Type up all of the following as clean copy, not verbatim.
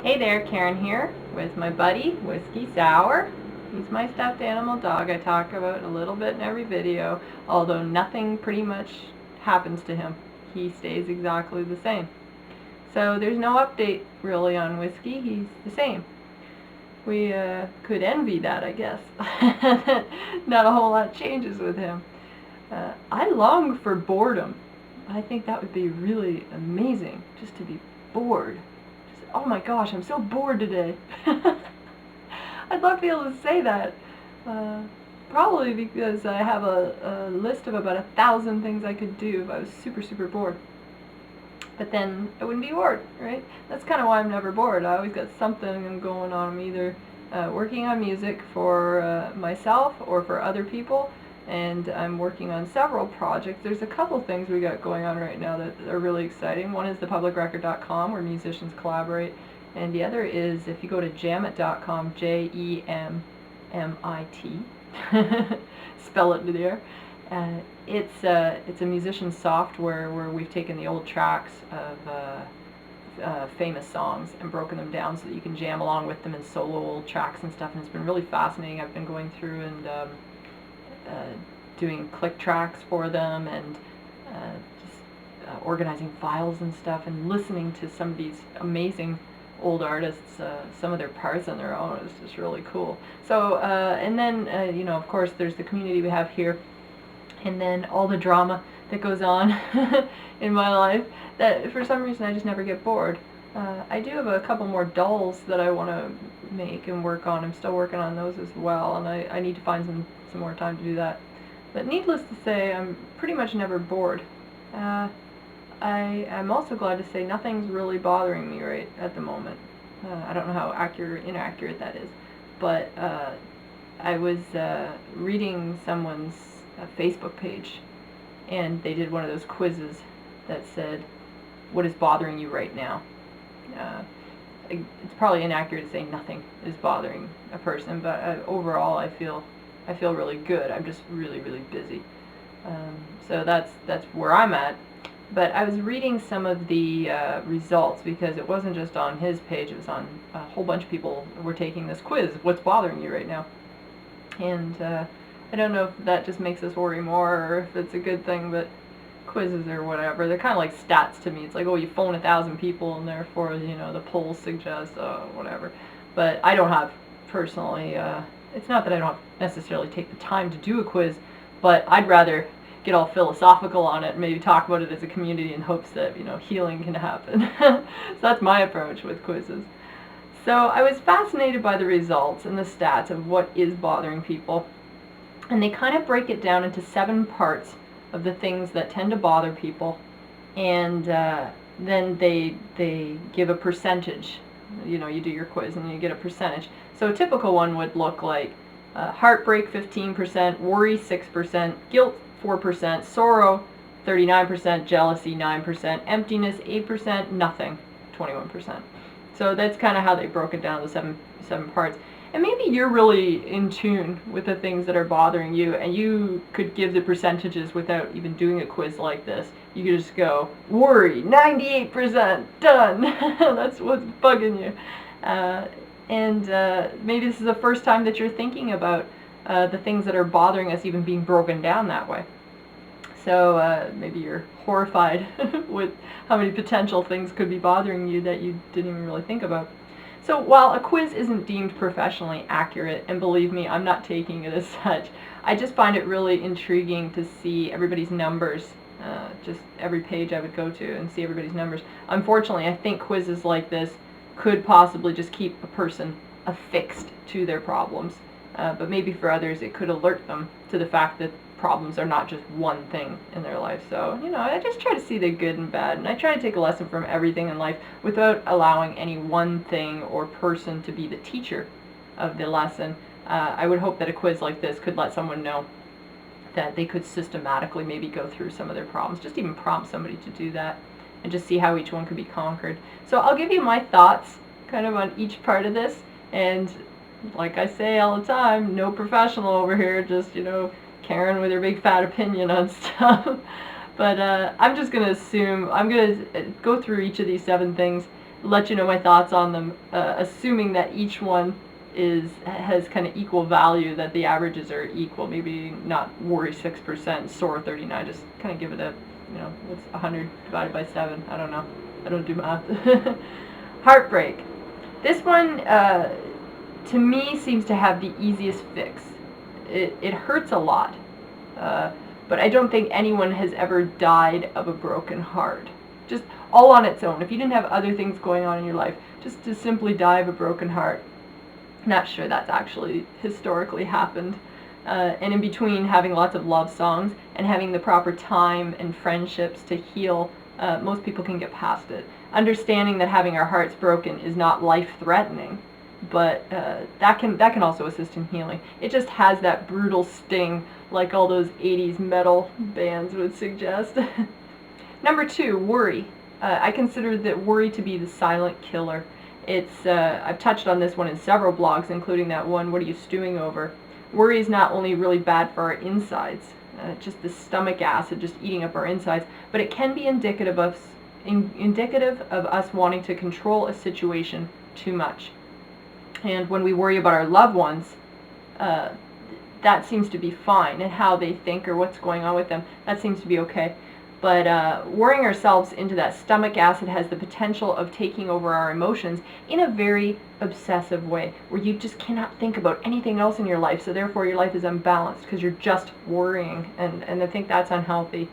Hey there, Karen here with my buddy, Whiskey Sour. He's my stuffed animal dog I talk about a little bit in every video, although nothing pretty much happens to him. He stays exactly the same. So there's no update really on Whiskey, he's the same. We could envy that, I guess. Not a whole lot changes with him. I long for boredom. I think that would be really amazing, just to be bored. Oh my gosh, I'm so bored today. I'd love to be able to say that. Uh, Probably because I have a list of about 1,000 things I could do if I was super, super bored. But then I wouldn't be bored, right? That's kind of why I'm never bored. I always got something going on. I'm either working on music for myself or for other people, and I'm working on several projects. There's a couple things we got going on right now that are really exciting. One is thepublicrecord.com, where musicians collaborate, and the other is if you go to jamit.com, JEMMIT, spell it there. It's a musician software where we've taken the old tracks of famous songs and broken them down so that you can jam along with them in solo old tracks and stuff, and it's been really fascinating. I've been going through and doing click tracks for them and just organizing files and stuff and listening to some of these amazing old artists, some of their parts on their own. Is just really cool. So and then of course there's the community we have here, and then all the drama that goes on in my life that for some reason I just never get bored. I do have a couple more dolls that I want to make and work on. I'm still working on those as well, and I need to find some more time to do that. But needless to say, I'm pretty much never bored. I'm also glad to say nothing's really bothering me right at the moment. I don't know how accurate or inaccurate that is, but I was reading someone's Facebook page, and they did one of those quizzes that said, "What is bothering you right now?" It's probably inaccurate to say nothing is bothering a person, but overall I feel really good. I'm just really, really busy. So that's where I'm at. But I was reading some of the results, because it wasn't just on his page, it was on a whole bunch of people who were taking this quiz, what's bothering you right now? And I don't know if that just makes us worry more or if it's a good thing, but quizzes or whatever, they're kind of like stats to me. It's like, oh, you phone 1,000 people and therefore, the polls suggest whatever. But I don't have personally, it's not that I don't necessarily take the time to do a quiz, but I'd rather get all philosophical on it and maybe talk about it as a community in hopes that, healing can happen. So that's my approach with quizzes. So I was fascinated by the results and the stats of what is bothering people. And they kind of break it down into 7 parts of the things that tend to bother people. And then they give a percentage. You do your quiz and you get a percentage. So a typical one would look like heartbreak 15%, worry 6%, guilt 4%, sorrow 39%, jealousy 9%, emptiness 8%, nothing 21%. So that's kind of how they broke it down to seven parts. And maybe you're really in tune with the things that are bothering you, and you could give the percentages without even doing a quiz like this. You could just go, worry, 98%, done. That's what's bugging you. And maybe this is the first time that you're thinking about the things that are bothering us even being broken down that way. So maybe you're horrified with how many potential things could be bothering you that you didn't even really think about. So while a quiz isn't deemed professionally accurate, and believe me, I'm not taking it as such, I just find it really intriguing to see everybody's numbers, just every page I would go to and see everybody's numbers. Unfortunately, I think quizzes like this could possibly just keep a person affixed to their problems, but maybe for others it could alert them to the fact that problems are not just one thing in their life. So, I just try to see the good and bad, and I try to take a lesson from everything in life without allowing any one thing or person to be the teacher of the lesson. I would hope that a quiz like this could let someone know that they could systematically maybe go through some of their problems, just even prompt somebody to do that, and just see how each one could be conquered. So I'll give you my thoughts kind of on each part of this, and like I say all the time, no professional over here, just, Karen with her big fat opinion on stuff. But I'm just going to assume, I'm going to go through each of these 7 things let you know my thoughts on them, assuming that each one has kind of equal value, that the averages are equal. Maybe not worry 6%, sorrow 39. Just kind of give it a, what's 100 divided by 7? I don't know. I don't do math. Heartbreak. This one, to me, seems to have the easiest fix. It hurts a lot, but I don't think anyone has ever died of a broken heart. Just all on its own. If you didn't have other things going on in your life, just to simply die of a broken heart, not sure that's actually historically happened. And in between having lots of love songs and having the proper time and friendships to heal, most people can get past it. Understanding that having our hearts broken is not life-threatening, but that can also assist in healing. It just has that brutal sting, like all those 80s metal bands would suggest. Number 2, worry. I consider that worry to be the silent killer. It's I've touched on this one in several blogs, including that one, What Are You Stewing Over? Worry is not only really bad for our insides, just the stomach acid just eating up our insides, but it can be indicative of us wanting to control a situation too much. And when we worry about our loved ones, that seems to be fine, and how they think or what's going on with them, that seems to be okay. But worrying ourselves into that stomach acid has the potential of taking over our emotions in a very obsessive way, where you just cannot think about anything else in your life, so therefore your life is unbalanced because you're just worrying, and I think that's unhealthy.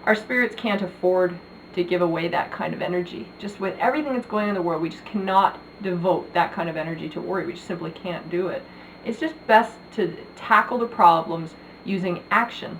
Our spirits can't afford to give away that kind of energy. Just with everything that's going on in the world, we just cannot devote that kind of energy to worry. We just simply can't do it. It's just best to tackle the problems using action.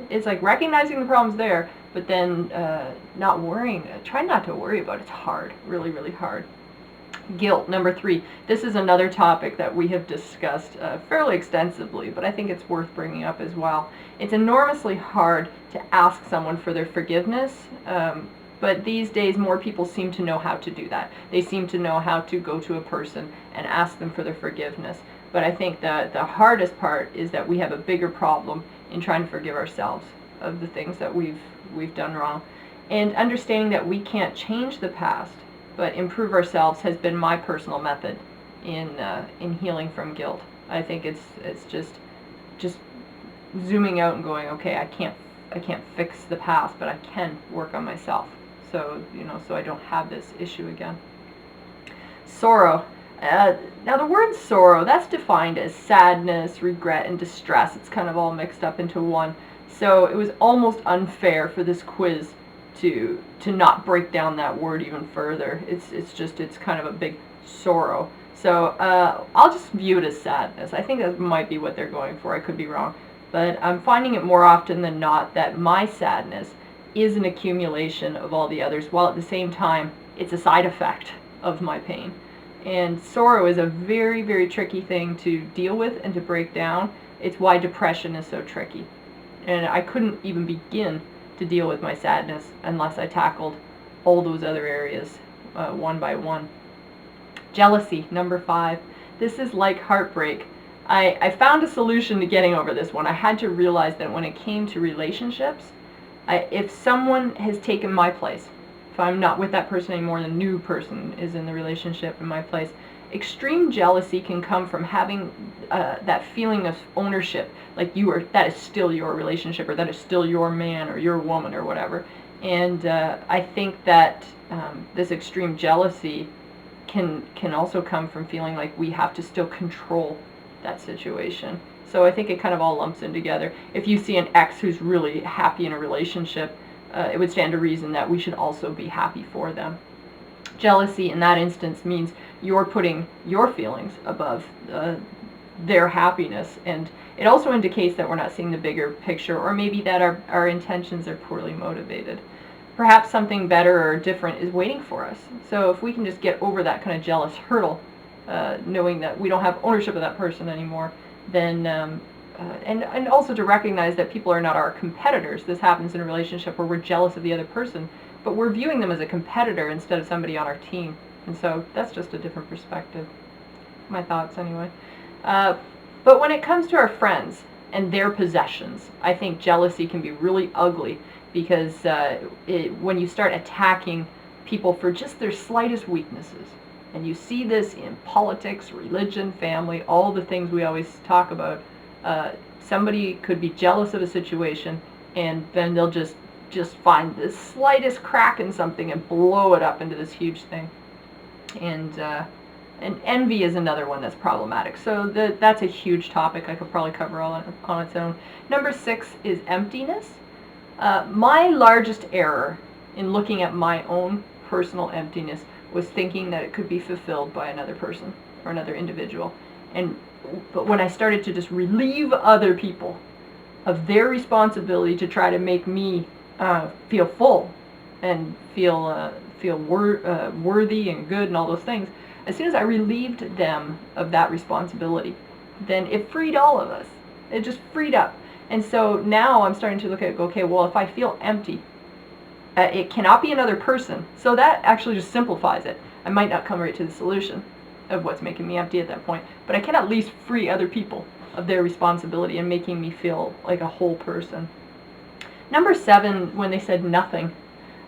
It's like recognizing the problem's there, but then not worrying. Try not to worry about it. It's hard, really, really hard. Guilt, number 3. This is another topic that we have discussed fairly extensively, but I think it's worth bringing up as well. It's enormously hard to ask someone for their forgiveness, but these days more people seem to know how to do that. They seem to know how to go to a person and ask them for their forgiveness. But I think that the hardest part is that we have a bigger problem in trying to forgive ourselves of the things that we've done wrong. And understanding that we can't change the past, but improve ourselves, has been my personal method in healing from guilt. I think it's just zooming out and going, okay, I can't fix the past, but I can work on myself. So so I don't have this issue again. Sorrow. Now the word sorrow, that's defined as sadness, regret, and distress. It's kind of all mixed up into one. So it was almost unfair for this quiz to not break down that word even further. It's kind of a big sorrow. So I'll just view it as sadness. I think that might be what they're going for. I could be wrong. But I'm finding it more often than not that my sadness is an accumulation of all the others, while at the same time it's a side effect of my pain. And sorrow is a very, very tricky thing to deal with and to break down. It's why depression is so tricky. And I couldn't even begin to deal with my sadness unless I tackled all those other areas one by one. Jealousy, number 5. This is like heartbreak. I found a solution to getting over this one. I had to realize that when it came to relationships, if someone has taken my place, if I'm not with that person anymore and a new person is in the relationship in my place, extreme jealousy can come from having that feeling of ownership, like that is still your relationship, or that is still your man or your woman or whatever. And I think that this extreme jealousy can also come from feeling like we have to still control that situation. So I think it kind of all lumps in together. If you see an ex who's really happy in a relationship, it would stand to reason that we should also be happy for them. Jealousy in that instance means you're putting your feelings above their happiness, and it also indicates that we're not seeing the bigger picture, or maybe that our intentions are poorly motivated. Perhaps something better or different is waiting for us. So if we can just get over that kind of jealous hurdle, knowing that we don't have ownership of that person anymore, then and also to recognize that people are not our competitors. This happens in a relationship where we're jealous of the other person, but we're viewing them as a competitor instead of somebody on our team. And so that's just a different perspective. My thoughts anyway. But when it comes to our friends and their possessions, I think jealousy can be really ugly, because when you start attacking people for just their slightest weaknesses. And you see this in politics, religion, family, all the things we always talk about. Somebody could be jealous of a situation, and then they'll just find the slightest crack in something and blow it up into this huge thing. And envy is another one that's problematic. So that's a huge topic I could probably cover all on its own. Number 6 is emptiness. My largest error in looking at my own personal emptiness was thinking that it could be fulfilled by another person or another individual. But when I started to just relieve other people of their responsibility to try to make me feel full and feel worthy and good and all those things, as soon as I relieved them of that responsibility, then it freed all of us. It just freed up. And so now I'm starting to look at, okay, well, if I feel empty, it cannot be another person. So that actually just simplifies it. I might not come right to the solution of what's making me empty at that point, but I can at least free other people of their responsibility and making me feel like a whole person. Number 7, when they said nothing,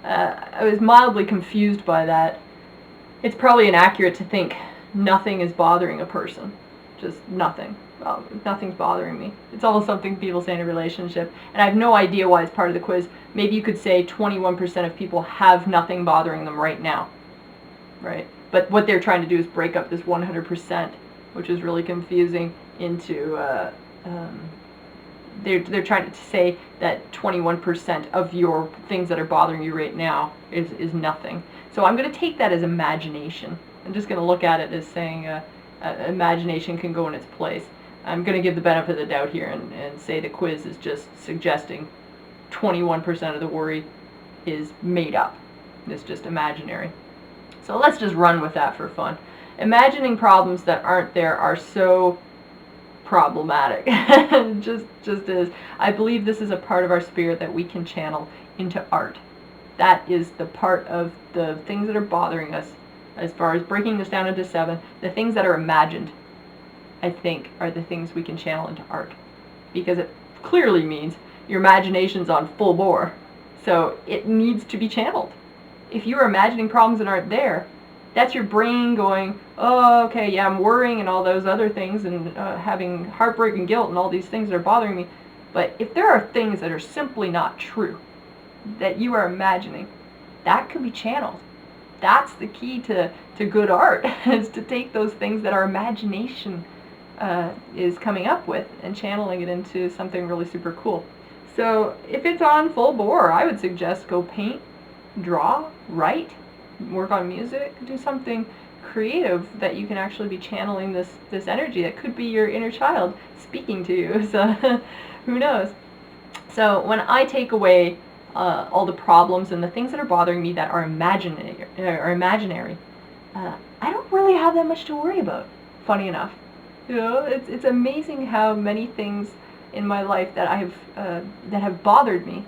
I was mildly confused by that. It's probably inaccurate to think nothing is bothering a person. Just nothing. Well, nothing's bothering me. It's almost something people say in a relationship, and I have no idea why it's part of the quiz. Maybe you could say 21% of people have nothing bothering them right now, right? But what they're trying to do is break up this 100%, which is really confusing, into they're trying to say that 21% of your things that are bothering you right now is nothing. So I'm going to take that as imagination. I'm just going to look at it as saying imagination can go in its place. I'm going to give the benefit of the doubt here and say the quiz is just suggesting 21% of the worry is made up. It's just imaginary. So let's just run with that for fun. Imagining problems that aren't there are so problematic. just is. I believe this is a part of our spirit that we can channel into art. That is the part of the things that are bothering us, as far as breaking this down into 7, the things that are imagined, I think, are the things we can channel into art. Because it clearly means your imagination's on full bore. So it needs to be channeled. If you're imagining problems that aren't there, that's your brain going, oh, okay, yeah, I'm worrying and all those other things and having heartbreak and guilt and all these things that are bothering me. But if there are things that are simply not true, that you are imagining, that could be channeled. That's the key to good art, is to take those things that our imagination is coming up with and channeling it into something really super cool. So if it's on full bore, I would suggest go paint, draw, write, work on music, do something creative that you can actually be channeling this energy. That could be your inner child speaking to you. So who knows? So when I take away all the problems and the things that are bothering me that are imaginary, I don't really have that much to worry about. Funny enough, you know, it's amazing how many things in my life that that have bothered me,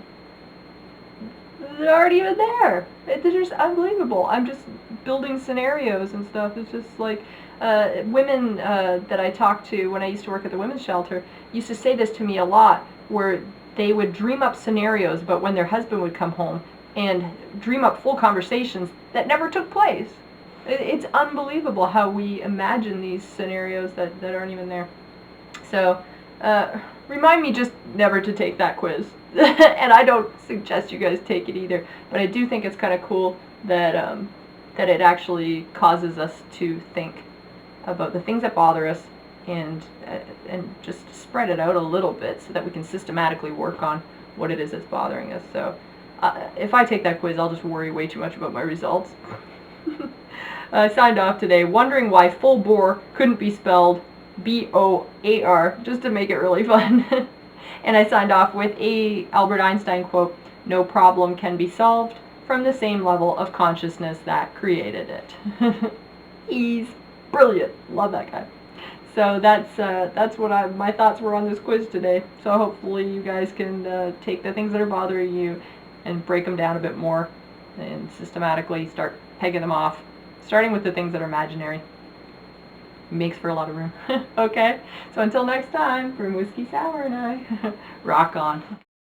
they aren't even there. They're just unbelievable. I'm just building scenarios and stuff. It's just like women that I talked to when I used to work at the women's shelter used to say this to me a lot, where they would dream up scenarios about when their husband would come home and dream up full conversations that never took place. It's unbelievable how we imagine these scenarios that aren't even there. So remind me just never to take that quiz. And I don't suggest you guys take it either, but I do think it's kind of cool that that it actually causes us to think about the things that bother us and just spread it out a little bit so that we can systematically work on what it is that's bothering us. So if I take that quiz, I'll just worry way too much about my results. I signed off today wondering why full bore couldn't be spelled B-O-A-R, just to make it really fun. And I signed off with a Albert Einstein quote, "No problem can be solved from the same level of consciousness that created it." He's brilliant. Love that guy. So that's what my thoughts were on this quiz today. So hopefully you guys can take the things that are bothering you and break them down a bit more and systematically start pegging them off, starting with the things that are imaginary. Makes for a lot of room. Okay, so until next time, from Whiskey Sour and I, rock on.